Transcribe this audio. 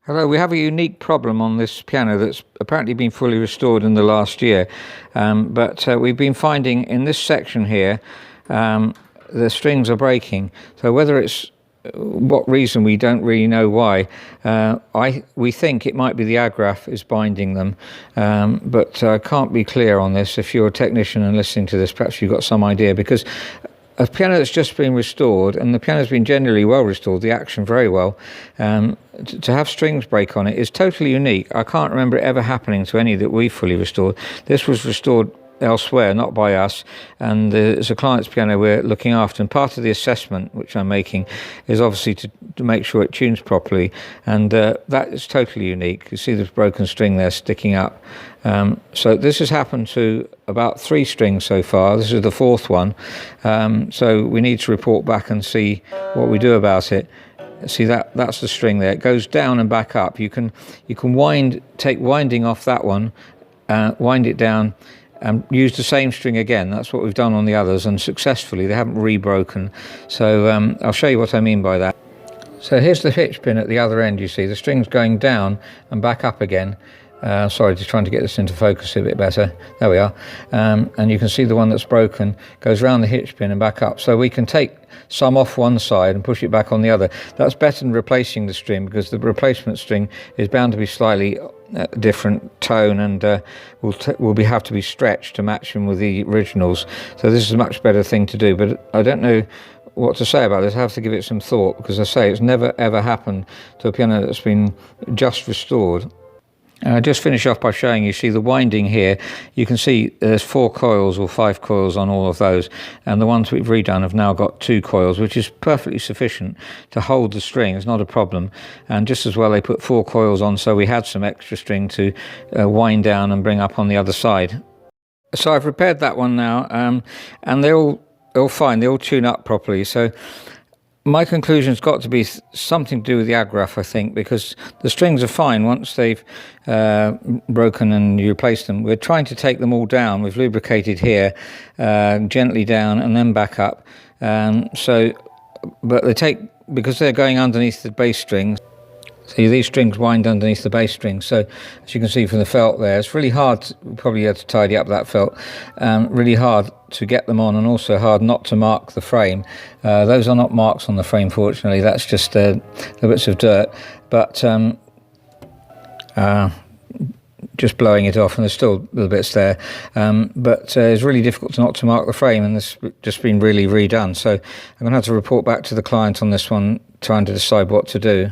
Hello, we have a unique problem on this piano that's apparently been fully restored in the last year, but we've been finding in this section here the strings are breaking. So whether it's what reason, we don't really know why. We think it might be the agraffe is binding them, but I can't be clear on this. If you're a technician and listening to this, perhaps you've got some idea, because a piano that's just been restored, and the piano's been generally well restored, the action very well, to have strings break on it is totally unique. I can't remember it ever happening to any that we fully restored. This was restored elsewhere, not by us, and it's a client's piano we're looking after, and part of the assessment which I'm making is obviously to make sure it tunes properly, and that is totally unique. You see this broken string there sticking up. So this has happened to about 3 strings so far. This is the 4th one, so we need to report back and see what we do about it. See, that's the string there. It goes down and back up. You can take winding off that one, wind it down, and use the same string again. That's what we've done on the others, and successfully. They haven't re-broken. So I'll show you what I mean by that. So here's the hitch pin at the other end. You see the string's going down and back up again. Sorry, just trying to get this into focus a bit better. There we are. And you can see the one that's broken goes around the hitch pin and back up. So we can take some off one side and push it back on the other. That's better than replacing the string, because the replacement string is bound to be slightly different tone, and will have to be stretched to match them with the originals. So this is a much better thing to do, but I don't know what to say about this. I have to give it some thought, because I say it's never ever happened to a piano that's been just restored. Just finish off by showing you, see the winding here, you can see there's 4 coils or 5 coils on all of those, and the ones we've redone have now got 2 coils, which is perfectly sufficient to hold the string. It's not a problem. And just as well they put 4 coils on, so we had some extra string to wind down and bring up on the other side. So I've repaired that one now, and they're all fine, they all tune up properly. So my conclusion's got to be something to do with the agraffe, I think, because the strings are fine once they've broken and you replace them. We're trying to take them all down. We've lubricated here, gently down and then back up. But because they're going underneath the bass strings. See, these strings wind underneath the bass strings, so as you can see from the felt there, it's really hard we probably had to tidy up that felt, really hard to get them on, and also hard not to mark the frame. Those are not marks on the frame, fortunately. That's just the bits of dirt, but just blowing it off, and there's still little bits there, but it's really difficult not to mark the frame, and this has just been really redone. So I'm going to have to report back to the client on this one, trying to decide what to do.